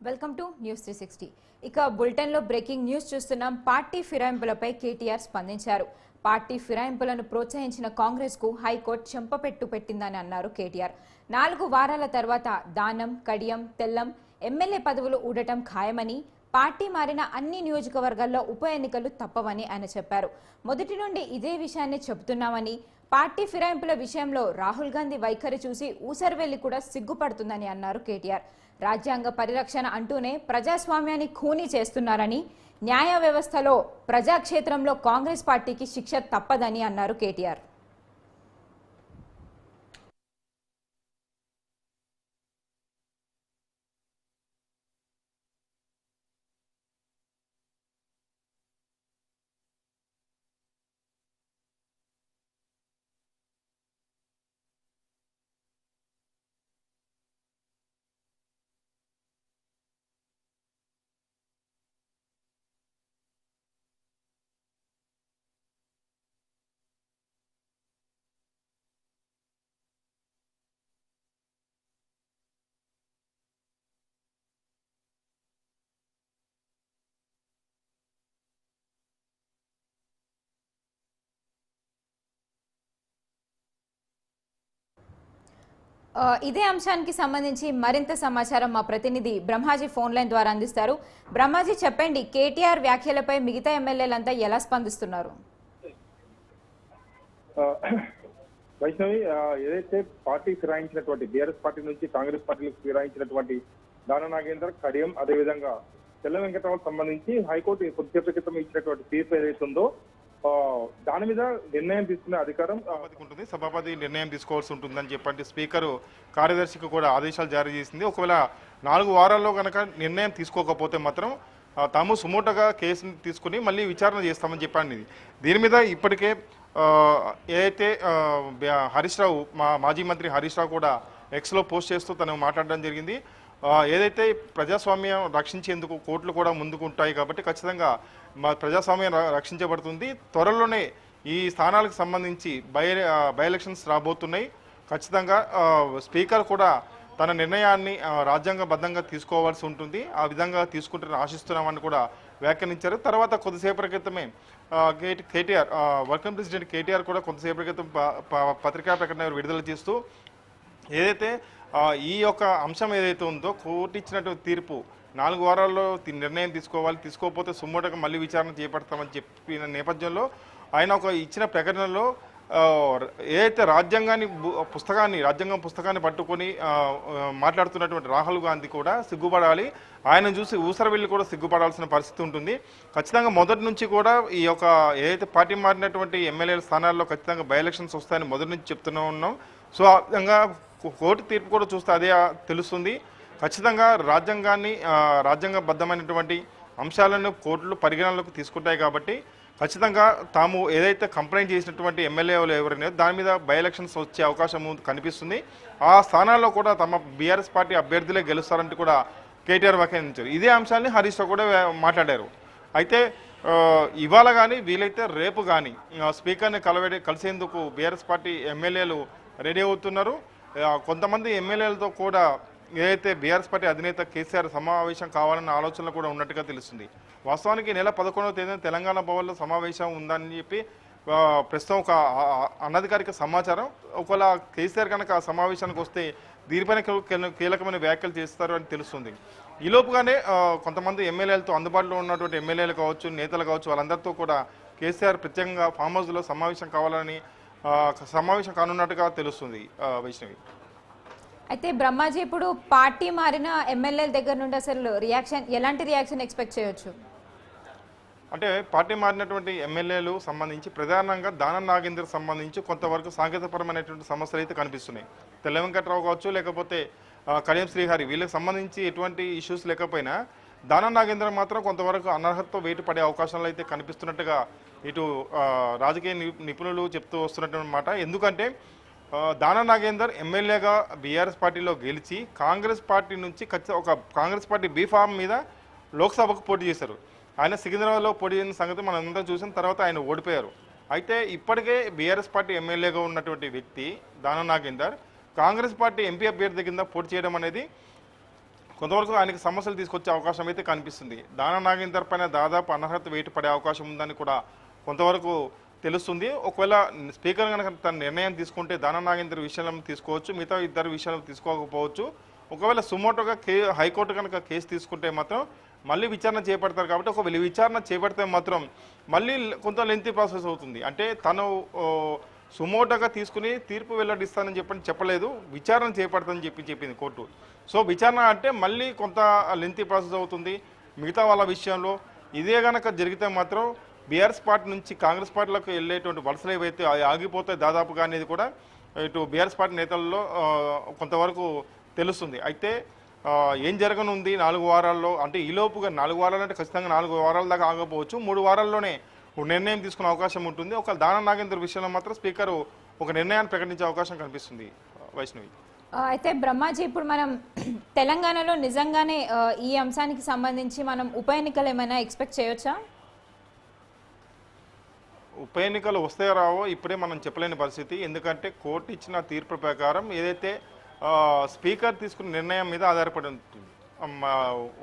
Welcome to news 360. ఇక bulletin లో breaking news చూస్తున్నాం. పార్టీ ఫిరాయింపులపై కేటీఆర్ స్పందించారు. పార్టీ ఫిరాయింపులను ప్రోత్సహించిన కాంగ్రెస్ కు హైకోర్టు చెంపపెట్టు పెట్టిందని అన్నారు కేటీఆర్. 4 వారాల తర్వాత దానం, కడియం, తెల్లం ఎమ్మెల్యే పదవులు ఊడటం ఖాయమని, పార్టీ మారిన అన్ని నియోజకవర్గాల్లో ఉప ఎన్నికలు తప్పవని ఆయన చెప్పారు. మొదటి నుండి ఇదే విషయాన్ని చెబుతున్నామని, పార్టీ ఫిరాయింపుల విషయంలో రాహుల్ గాంధీ వైఖరి చూసి ఊసర్వెల్లి కూడా సిగ్గుపడుతుందని అన్నారు కేటీఆర్. రాజ్యాంగ పరిరక్షణ అంటూనే ప్రజాస్వామ్యాన్ని ఖూనీ చేస్తున్నారని, న్యాయ వ్యవస్థలో ప్రజాక్షేత్రంలో కాంగ్రెస్ పార్టీకి శిక్ష తప్పదని అన్నారు కేటీఆర్. ఇదే అంశానికి సంబంధించి మరింత సమాచారం మా ప్రతినిధి బ్రహ్మాజీ ఫోన్ లైన్ ద్వారా అందిస్తారు. బ్రహ్మాజీ, చెప్పండి, కేటీఆర్ వ్యాఖ్యలపై మిగతా ఎమ్మెల్యేలంతా ఎలా స్పందిస్తున్నారు? వైష్ణవి, ఏదైతే పార్టీ ఫిరాయించినటువంటి బీఆర్ఎస్ పార్టీ నుంచి కాంగ్రెస్ పార్టీలకు ఫిరాయించినటువంటి దాన నాగేందర్, కడియం, అదేవిధంగా తెల్ల వెంకటరావు సంబంధించి హైకోర్టు కొద్దిసేపటి క్రితం ఇచ్చినటువంటి తీర్పు ఏదైతే ఉందో దాని మీద నిర్ణయం తీసుకునే అధికారం ఉంటుంది. సభాపతి నిర్ణయం తీసుకోవాల్సి ఉంటుందని చెప్పండి స్పీకర్ కార్యదర్శికి కూడా ఆదేశాలు జారీ చేసింది. ఒకవేళ 4 వారాల్లో కనుక నిర్ణయం తీసుకోకపోతే మాత్రం తాము సుమోటోగా కేసుని తీసుకుని మళ్ళీ విచారణ చేస్తామని చెప్పండి. దీని మీద ఇప్పటికే ఏదైతే హరీష్ రావు, మాజీ మంత్రి హరీష్ రావు కూడా ఎక్స్లో పోస్ట్ చేస్తూ తను మాట్లాడడం జరిగింది. ఏదైతే ప్రజాస్వామ్యం రక్షించేందుకు కోర్టులు కూడా ముందుకు ఉంటాయి కాబట్టి ఖచ్చితంగా మా ప్రజాస్వామ్యం రక్షించబడుతుంది. త్వరలోనే ఈ స్థానాలకు సంబంధించి బై ఎలక్షన్స్ రాబోతున్నాయి. ఖచ్చితంగా స్పీకర్ కూడా తన నిర్ణయాన్ని రాజ్యాంగబద్ధంగా తీసుకోవాల్సి ఉంటుంది. ఆ విధంగా తీసుకుంటారని ఆశిస్తున్నామని కూడా వ్యాఖ్యానించారు. తర్వాత కొద్దిసేపటి క్రితమే కేటీఆర్, వర్కింగ్ ప్రెసిడెంట్ కేటీఆర్ కూడా కొద్దిసేపటి క్రితం పత్రికా ప్రకటన విడుదల చేస్తూ ఏదైతే ఈ యొక్క అంశం ఏదైతే ఉందో కోర్టు ఇచ్చినటువంటి తీర్పు 4 వారాల్లో నిర్ణయం తీసుకోవాలి, తీసుకోకపోతే సుమోటోగా మళ్ళీ విచారణ చేపడతామని చెప్పిన నేపథ్యంలో ఆయన ఒక ఇచ్చిన ప్రకటనలో ఏదైతే రాజ్యాంగం పుస్తకాన్ని పట్టుకొని మాట్లాడుతున్నటువంటి రాహుల్ గాంధీ కూడా సిగ్గుపడాలి, ఆయన చూసి ఊసరవెల్లి కూడా సిగ్గుపడాల్సిన పరిస్థితి ఉంటుంది. ఖచ్చితంగా మొదటి నుంచి కూడా ఈ యొక్క ఏదైతే పార్టీ మారినటువంటి ఎమ్మెల్యేల స్థానాల్లో ఖచ్చితంగా బై ఎలక్షన్స్ వస్తాయని మొదటి నుంచి చెప్తూనే ఉన్నాం. సో ఆ విధంగా కోర్టు తీర్పు కూడా చూస్తే అదే తెలుస్తుంది. ఖచ్చితంగా రాజ్యాంగబద్ధమైనటువంటి అంశాలను కోర్టులు పరిగణనలోకి తీసుకుంటాయి కాబట్టి ఖచ్చితంగా తాము ఏదైతే కంప్లైంట్ చేసినటువంటి ఎమ్మెల్యేలు ఎవరైనా దాని మీద బై ఎలక్షన్స్ వచ్చే అవకాశం కనిపిస్తుంది. ఆ స్థానాల్లో కూడా తమ బీఆర్ఎస్ పార్టీ అభ్యర్థులే గెలుస్తారంటూ కూడా కేటీఆర్ వ్యాఖ్యానించారు. ఇదే అంశాన్ని హరీష్ రావు కూడా మాట్లాడారు. అయితే ఇవాళ కానీ వీలైతే రేపు కానీ స్పీకర్ని కలిసేందుకు బీఆర్ఎస్ పార్టీ ఎమ్మెల్యేలు రెడీ అవుతున్నారు. కొంతమంది ఎమ్మెల్యేలతో కూడా ఏదైతే బీఆర్ఎస్ పార్టీ అధినేత కేసీఆర్ సమావేశం కావాలన్న ఆలోచనలు కూడా ఉన్నట్టుగా తెలుస్తుంది. వాస్తవానికి నెల 11వ తేదీన తెలంగాణ భవన్లో సమావేశం ఉందని చెప్పి ప్రస్తుతం ఒక అనధికారిక సమాచారం. ఒకవేళ కేసీఆర్ కనుక ఆ సమావేశానికి వస్తే దీనిపైన కీలకమైన వ్యాఖ్యలు చేస్తారు అని తెలుస్తుంది. ఈలోపుగానే కొంతమంది ఎమ్మెల్యేలతో, అందుబాటులో ఉన్నటువంటి ఎమ్మెల్యేలు కావచ్చు, నేతలు కావచ్చు, వాళ్ళందరితో కూడా కేసీఆర్ ప్రత్యేకంగా ఫామ్ హౌస్లో సమావేశం కావాలని సమావేశం కానున్నట్టుగా తెలుస్తుంది. వైష్ణవి, అయితే బ్రహ్మాజీ, ఇప్పుడు పార్టీ మారిన ఎమ్మెల్యేల దగ్గర నుండి అసలు ఎలాంటి రియాక్షన్ ఎక్స్పెక్ట్ చేయొచ్చు? అంటే పార్టీ మారినటువంటి ఎమ్మెల్యేలు సంబంధించి ప్రధానంగా దానం నాగేందర్ సంబంధించి కొంతవరకు సాంకేతికపరమైనటువంటి సమస్యలు అయితే కనిపిస్తున్నాయి. తెల్ల వెంకటరావు కావచ్చు, లేకపోతే కడియం శ్రీహరి, వీళ్ళకి సంబంధించి ఎటువంటి ఇష్యూస్ లేకపోయినా దానం నాగేందర్ మాత్రం కొంతవరకు అనర్హతతో వేటు పడే అవకాశాలు అయితే కనిపిస్తున్నట్టుగా ఇటు రాజకీయ నిపుణులు చెప్తూ వస్తున్నటువంటి మాట. ఎందుకంటే దాన నాగేందర్ ఎమ్మెల్యేగా బీఆర్ఎస్ పార్టీలో గెలిచి కాంగ్రెస్ పార్టీ నుంచి కాంగ్రెస్ పార్టీ బీఫామ్ మీద లోక్సభకు పోటీ చేశారు. ఆయన సికింద్రాబాద్లో పోటీ చేసిన సంగతి మనం అందరం చూసిన తర్వాత ఆయన ఓడిపోయారు. అయితే ఇప్పటికే బీఆర్ఎస్ పార్టీ ఎమ్మెల్యేగా ఉన్నటువంటి వ్యక్తి దాన నాగేందర్ కాంగ్రెస్ పార్టీ ఎంపీ అభ్యర్థి కింద పోటీ చేయడం అనేది కొంతవరకు ఆయనకి సమస్యలు తీసుకొచ్చే అవకాశం అయితే కనిపిస్తుంది. దానా నాగేందర్ పైన దాదాపు అనర్హత వేటు పడే అవకాశం ఉందని కూడా కొంతవరకు తెలుస్తుంది. ఒకవేళ స్పీకర్ కనుక తన నిర్ణయం తీసుకుంటే దానా నాగేందర్ విషయంలో తీసుకోవచ్చు, మిగతా ఇద్దరు విషయంలో తీసుకోకపోవచ్చు. ఒకవేళ సుమోటోగా హైకోర్టు కనుక కేసు తీసుకుంటే మాత్రం మళ్ళీ విచారణ చేపడతారు. కాబట్టి ఒకవేళ విచారణ చేపడితే మాత్రం మళ్ళీ కొంత లెంతీ ప్రాసెస్ అవుతుంది. అంటే తను సుమోటోగా తీసుకుని తీర్పు వెల్లడిస్తానని చెప్పలేదు, విచారణ చేపడతానని చెప్పింది కోర్టు. సో విచారణ అంటే మళ్ళీ కొంత లెంతీ ప్రాసెస్ అవుతుంది. మిగతా వాళ్ళ విషయంలో ఇదే గనక జరిగితే మాత్రం బీఆర్ఎస్ పార్టీ నుంచి కాంగ్రెస్ పార్టీలకు వెళ్ళేటువంటి వలసలు ఏవైతే ఆగిపోతాయి దాదాపుగా అనేది కూడా ఇటు బీఆర్ఎస్ పార్టీ నేతల్లో కొంతవరకు తెలుస్తుంది. అయితే ఏం జరగనుంది 4 వారాల్లో, అంటే ఈలోపుగా 4 వారాలు అంటే ఖచ్చితంగా 4 వారాల దాకా ఆగకపోవచ్చు, 3 వారాల్లోనే నిర్ణయం తీసుకునే అవకాశం ఉంటుంది. ఒక దానా నాగేందర్ విషయంలో మాత్రం స్పీకర్ ఒక నిర్ణయాన్ని ప్రకటించే అవకాశం కనిపిస్తుంది. వైష్ణవి, అయితే బ్రహ్మాజీ, ఇప్పుడు మనం తెలంగాణలో నిజంగానే ఈ అంశానికి సంబంధించి మనం ఉప ఎన్నికలు ఏమైనా ఎక్స్పెక్ట్ చేయొచ్చా? ఉప ఎన్నికలు వస్తాయో రావో ఇప్పుడే మనం చెప్పలేని పరిస్థితి. ఎందుకంటే కోర్టు ఇచ్చిన తీర్పు ప్రకారం ఏదైతే స్పీకర్ తీసుకున్న నిర్ణయం మీద ఆధారపడి ఉంటుంది.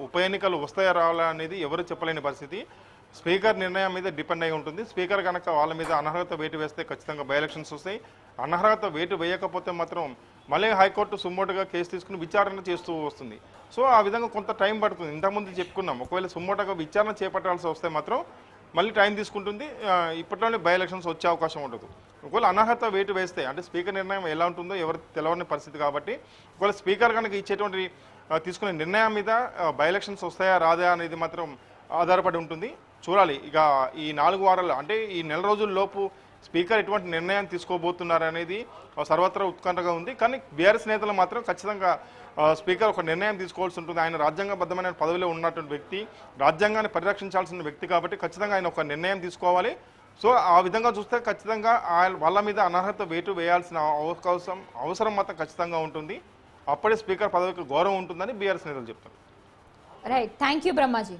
ఉప ఎన్నికలు వస్తాయో రావాలా అనేది ఎవరు చెప్పలేని పరిస్థితి. స్పీకర్ నిర్ణయం మీద డిపెండ్ అయి ఉంటుంది. స్పీకర్ కనుక వాళ్ళ మీద అనర్హత వేటు వేస్తే ఖచ్చితంగా బై ఎలక్షన్స్ వస్తాయి. అనర్హత వేటు వేయకపోతే మాత్రం మళ్ళీ హైకోర్టు సుమోటోగా కేసు తీసుకుని విచారణ చేస్తూ వస్తుంది. సో ఆ విధంగా కొంత టైం పడుతుంది. ఇంతకుముందు చెప్పుకున్నాం, ఒకవేళ సుమోటోగా విచారణ చేపట్టాల్సి వస్తే మాత్రం మళ్ళీ టైం తీసుకుంటుంది. ఇప్పట్లోనే బై ఎలక్షన్స్ వచ్చే అవకాశం ఉండదు. ఒకవేళ అనర్హత వేటు వేస్తే, అంటే స్పీకర్ నిర్ణయం ఎలా ఉంటుందో ఎవరు తెలవని పరిస్థితి కాబట్టి ఒకవేళ స్పీకర్ కనుక ఇచ్చేటువంటి తీసుకునే నిర్ణయం మీద బై ఎలక్షన్స్ వస్తాయా రాదా అనేది మాత్రం ఆధారపడి ఉంటుంది. చూడాలి. ఇక ఈ 4 వారాలు అంటే ఈ నెల రోజుల లోపు స్పీకర్ ఎటువంటి నిర్ణయం తీసుకోబోతున్నారు అనేది సర్వత్రా ఉత్కంఠగా ఉంది. కానీ బీఆర్ఎస్ నేతలు మాత్రం ఖచ్చితంగా స్పీకర్ ఒక నిర్ణయం తీసుకోవాల్సి ఉంటుంది. ఆయన రాజ్యాంగబద్ధమైన పదవిలో ఉన్నటువంటి వ్యక్తి, రాజ్యాంగాన్ని పరిరక్షించాల్సిన వ్యక్తి కాబట్టి ఖచ్చితంగా ఆయన ఒక నిర్ణయం తీసుకోవాలి. సో ఆ విధంగా చూస్తే ఖచ్చితంగా వాళ్ళ మీద అనర్హత వేటు వేయాల్సిన అవసరం మాత్రం ఖచ్చితంగా ఉంటుంది. అప్పుడే స్పీకర్ పదవికి గౌరవం ఉంటుందని బీఆర్ఎస్ నేతలు చెప్తారు. Right, thank you Brahmaji.